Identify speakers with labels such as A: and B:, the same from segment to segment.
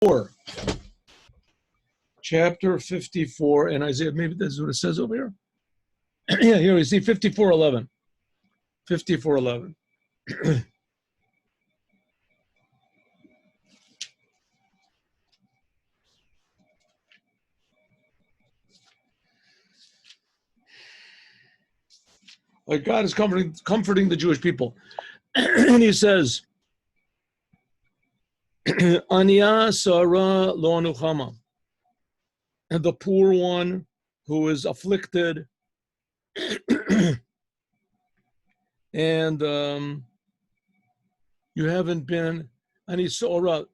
A: 54. Chapter 54 in Isaiah. Maybe that's what it says over here. Yeah, here we see 54:11. 54:11. Like God is comforting the Jewish people. And he says, Anya Sarah Lo Nuchama. And the poor one who is afflicted and you haven't been Ani Sarah,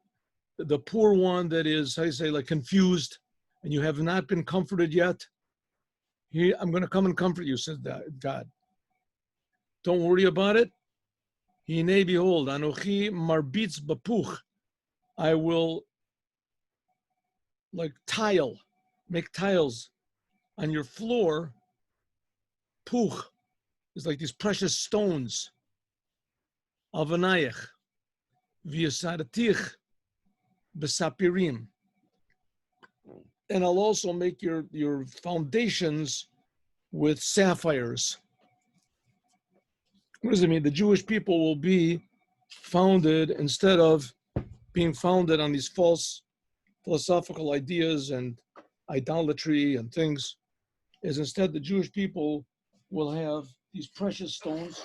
A: the poor one that is, how you say, like confused, and you have not been comforted yet. I'm going to come and comfort you, says God. Don't worry about it. Hine behold, Anochi marbitz bapuch. I will like make tiles on your floor. Puch is like these precious stones. Avanayach, v'yasadatich besapirim. And I'll also make your foundations with sapphires. What does it mean? The Jewish people will be founded, instead of being founded on these false philosophical ideas and idolatry and things, is instead the Jewish people will have these precious stones,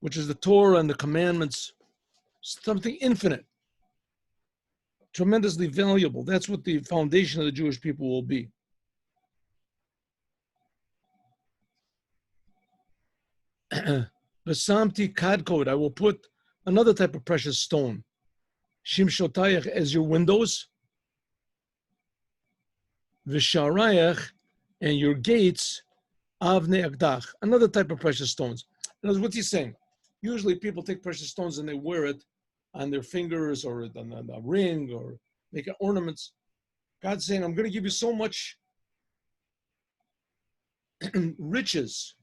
A: which is the Torah and the commandments, something infinite, tremendously valuable. That's what the foundation of the Jewish people will be. Besamti kadkod, I will put another type of precious stone, shimshotayach, as your windows, visharayach, and your gates, avne agdach, another type of precious stones. In other words, what's he saying? Usually people take precious stones and they wear it on their fingers or on a ring or make it ornaments. God's saying, I'm going to give you so much riches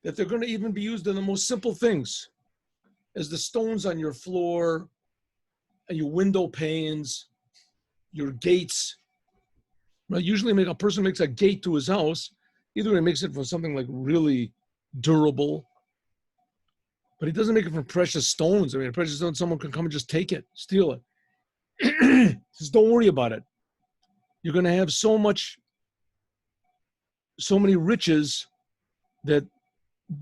A: that they're going to even be used in the most simple things, as the stones on your floor, and your window panes, your gates. Right? Usually a person makes a gate to his house, either he makes it from something like really durable, but he doesn't make it from precious stones. I mean, a precious stone, someone can come and just take it, steal it. Just don't worry about it. You're going to have so many riches that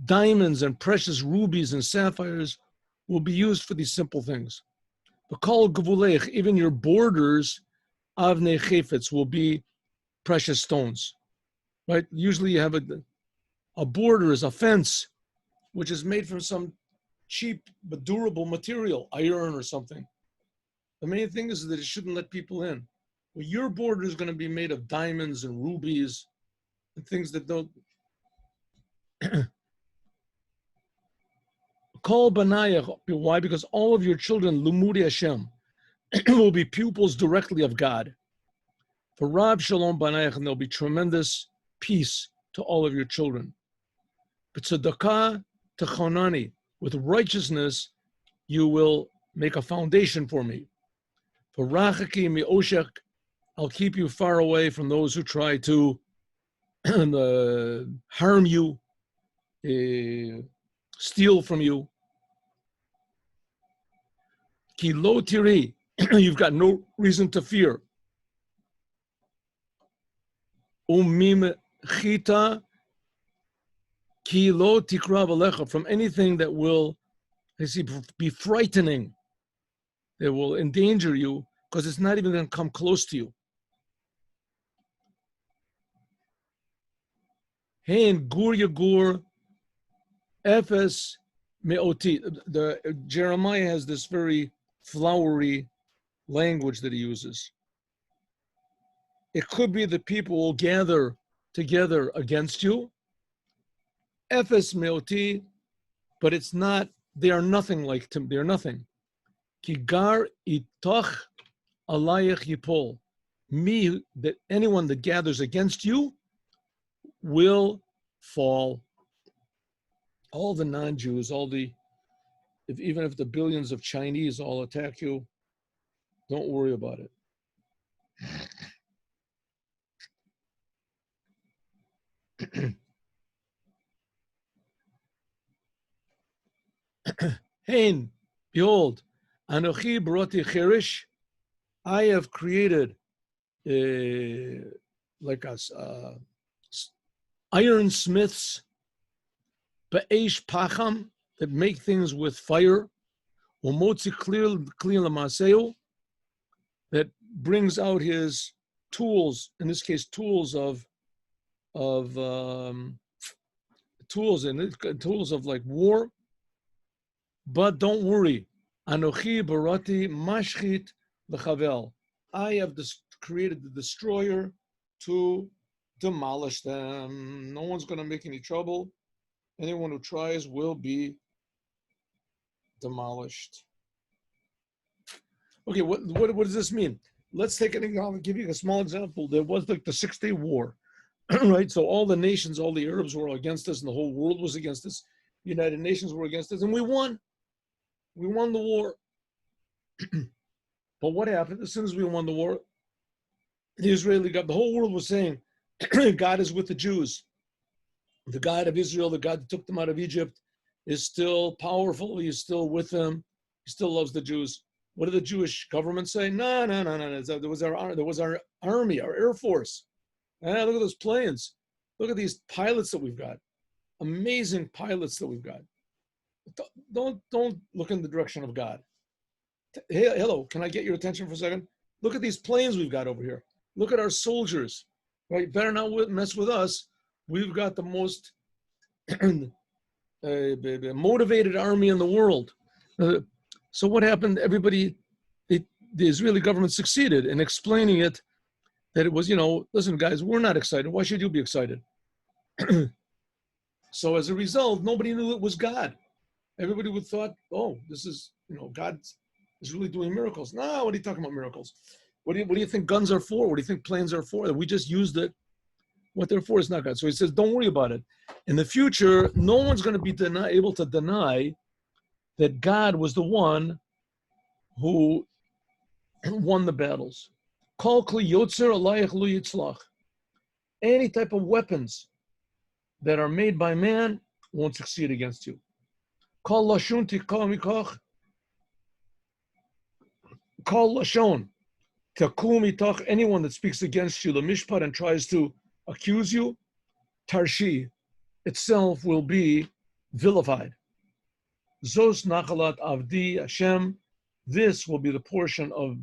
A: diamonds and precious rubies and sapphires will be used for these simple things. But kol gvulech, even your borders, avnei chefetz, will be precious stones. Right? Usually you have a border is a fence, which is made from some cheap but durable material, iron or something. The main thing is that it shouldn't let people in. Well, your border is going to be made of diamonds and rubies and things that don't. Kol banayach, why? Because all of your children, lumudi Hashem, will be pupils directly of God. For Rab Shalom banayach, and there'll be tremendous peace to all of your children. But tzedakah techonani, with righteousness, you will make a foundation for me. For rachaki mi'oshek, I'll keep you far away from those who try to harm you, steal from you. Ki lo tiri, you've got no reason to fear. Umim chita ki lo tikrav alecha, from anything that will, be frightening, that will endanger you, because it's not even going to come close to you. Hein gur yagur efes meoti. Jeremiah has this very flowery language that he uses. It could be that people will gather together against you. Efes meoti, but it's not, they are nothing like them, they are nothing. Ki gar itach alayach yipol. Me, that anyone that gathers against you will fall. All the non-Jews, all the even if the billions of Chinese all attack you, don't worry about it. Hein, behold, Anochi barati cherish, I have created like us ironsmiths, ba'esh pacham, that make things with fire, umotzi kli l'maseu, that brings out his tools, in this case, tools of like war. But don't worry, Anochi barati mashchit l'chavel, I have created the destroyer to demolish them. No one's going to make any trouble. Anyone who tries will be demolished. Okay, what does this mean? Let's take an example. I'll give you a small example. There was like the 6-day war, right? So all the nations, all the Arabs were against us, and the whole world was against us. The United Nations were against us, and we won. We won the war. But what happened? As soon as we won the war, the Israeli God, the whole world was saying, God is with the Jews. The God of Israel, the God that took them out of Egypt, is still powerful. He is still with them. He still loves the Jews. What did the Jewish government say? No. There was our army, our Air Force. Look at those planes. Look at these pilots that we've got. Amazing pilots that we've got. Don't look in the direction of God. Hey, hello, can I get your attention for a second? Look at these planes we've got over here. Look at our soldiers, right? Better not mess with us. We've got the most motivated army in the world. So what happened? Everybody, the Israeli government succeeded in explaining it, that it was, listen, guys, we're not excited. Why should you be excited? So as a result, nobody knew it was God. Everybody would thought, oh, this is, God is really doing miracles. No, what are you talking about miracles? What do you think guns are for? What do you think planes are for? We just used it. What they're for is not God. So he says, don't worry about it. In the future, no one's going to be able to deny that God was the one who won the battles. Kol kli yotzer alayich lo yitzlach. Any type of weapons that are made by man won't succeed against you. Kol lashon tikah mikoch. Kol lashon takum mitoch. Anyone that speaks against you, the mishpat, and tries to accuse you, tarshi itself will be vilified. Zos nachalat avdi Hashem. This will be the portion of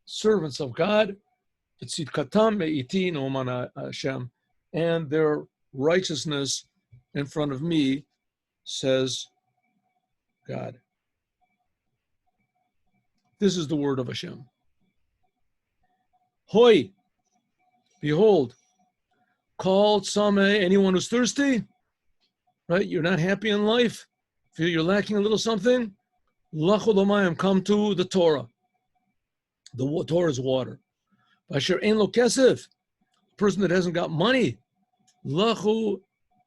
A: servants of God. Tzidkatam me'iti no'man Hashem, and their righteousness in front of me, says God. This is the word of Hashem. Hoi, behold, call tzameh, anyone who's thirsty, right? You're not happy in life, feel you're lacking a little something, lachol l'mayim, come to the Torah. The Torah is water. Asher ein lo kesef, person that hasn't got money, lachu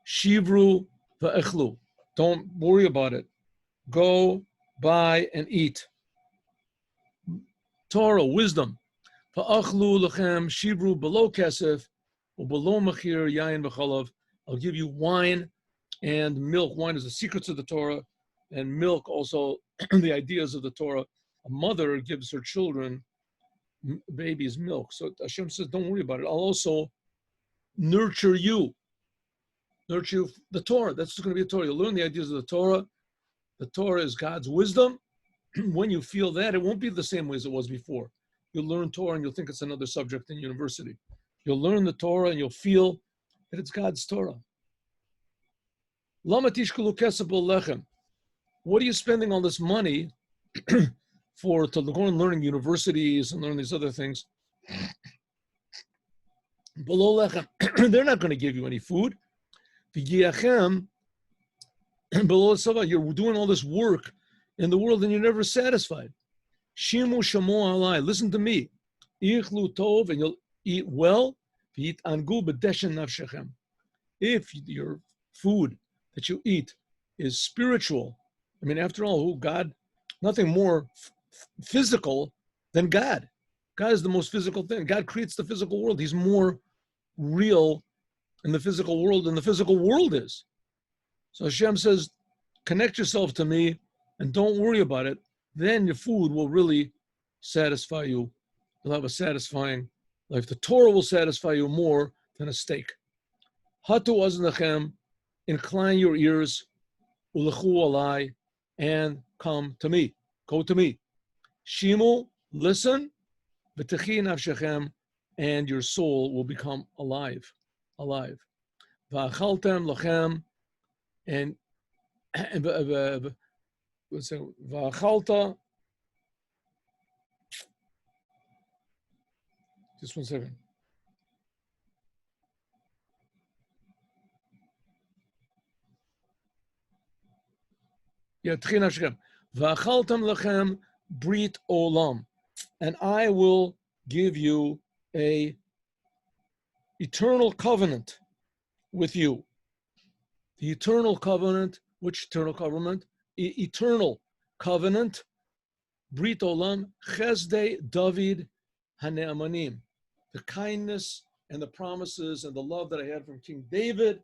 A: shivru va'echlu. Don't worry about it. Go buy and eat. Torah, wisdom. Va'achlu lechem shivru below kesef, u'below machir yayin v'chalav. I'll give you wine and milk. Wine is the secrets of the Torah, and milk also the ideas of the Torah. A mother gives her children, babies, milk. So Hashem says, don't worry about it. I'll also nurture you. Nurture you, the Torah. That's going to be a Torah. You'll learn the ideas of the Torah. The Torah is God's wisdom. When you feel that, it won't be the same way as it was before. You'll learn Torah and you'll think it's another subject in university. You'll learn the Torah and you'll feel that it's God's Torah. Lama tishkelu kesef b'lechem. What are you spending all this money for, to go and learn in universities and learn these other things? Below lechem, they're not going to give you any food. V'giachem, below sava, you're doing all this work in the world and you're never satisfied. Shimu shamo alai, listen to me. Ichlu tov, and you'll eat well. V'yit angu b'deshen nafshechem. If your food that you eat is spiritual, I mean, after all, who God, nothing more physical than God. God is the most physical thing. God creates the physical world. He's more real in the physical world than the physical world is. So Hashem says, connect yourself to me and don't worry about it. Then your food will really satisfy you. You'll have a satisfying life. The Torah will satisfy you more than a steak. Hatu aznachem, incline your ears, ulechu alai, and come to me. Go to me. Shimu, listen, v'techi nafshechem, and your soul will become alive. V'achaltem lachem, and v'achalta. Just 1 second. Yeah, techi nafshechem. V'achaltem lachem brit olam, and I will give you a eternal covenant with you. The eternal covenant, which eternal covenant? Eternal covenant, Brit Olam, Chesdei David Hane'amanim, the kindness and the promises and the love that I had from King David,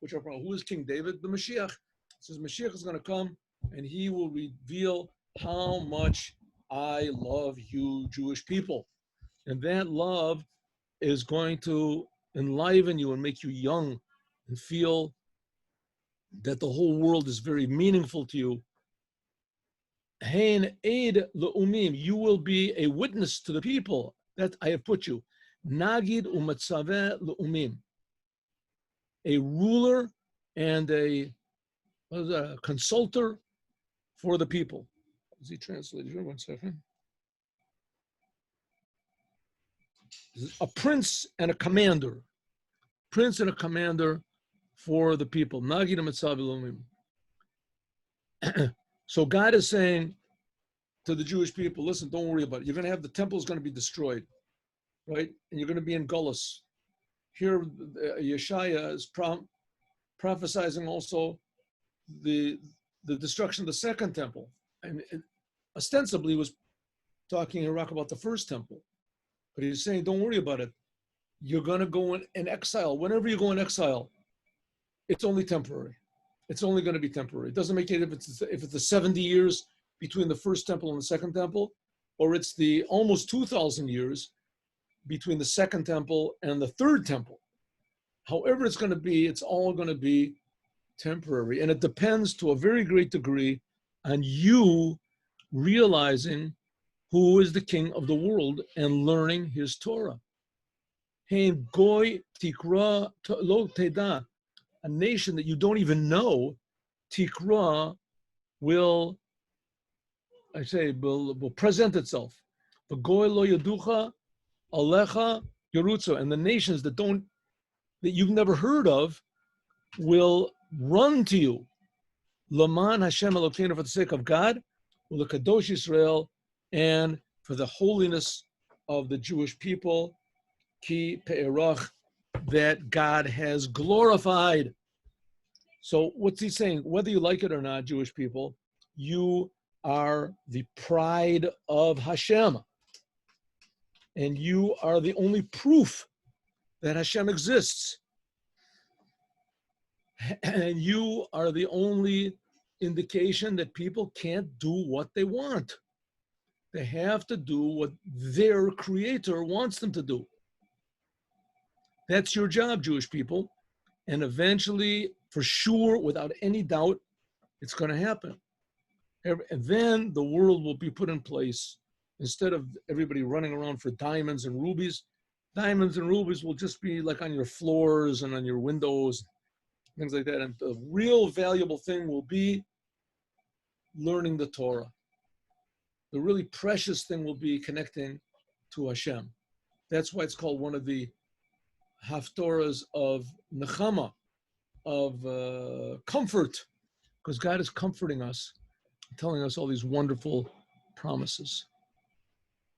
A: which are, who is King David? The Mashiach. It says Mashiach is going to come and he will reveal how much I love you, Jewish people. And that love is going to enliven you and make you young and feel that the whole world is very meaningful to you. Hein eid le'umim, you will be a witness to the people that I have put you. Nagid u'matzaveh le'umim, a ruler and a consultor for the people. Is he translated here? 1 second. A prince and a commander. Prince and a commander for the people. Nagid u'matzaveh le'umim. So God is saying to the Jewish people, listen, don't worry about it. You're going to have, the temple is going to be destroyed, right? And you're going to be in Gullus. Here, Yeshaya is prophesizing also the destruction of the second temple. And ostensibly was talking in Iraq about the first temple. But he's saying, don't worry about it. You're going to go in exile. Whenever you go in exile, it's only temporary. It's only going to be temporary. It doesn't make it if it's the 70 years between the first temple and the second temple, or it's the almost 2,000 years between the second temple and the third temple. However it's going to be, it's all going to be temporary. And it depends to a very great degree on you realizing who is the king of the world and learning his Torah. Hein goy tikra lo teda, a nation that you don't even know, tikra will present itself. Goy lo yaducha alecha yerutza, and the nations that you've never heard of will run to you. Laman Hashem Elokeinu, for the sake of God, u'lekadosh Yisrael, and for the holiness of the Jewish people, ki pe'erach, that God has glorified. So what's he saying? Whether you like it or not, Jewish people, you are the pride of Hashem. And you are the only proof that Hashem exists. And you are the only indication that people can't do what they want. They have to do what their creator wants them to do. That's your job, Jewish people. And eventually, for sure, without any doubt, it's going to happen. And then the world will be put in place. Instead of everybody running around for diamonds and rubies will just be like on your floors and on your windows, things like that. And the real valuable thing will be learning the Torah. The really precious thing will be connecting to Hashem. That's why it's called one of the Haftarahs of Nechama, of comfort, because God is comforting us, telling us all these wonderful promises.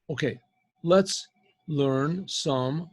A: Okay, let's learn some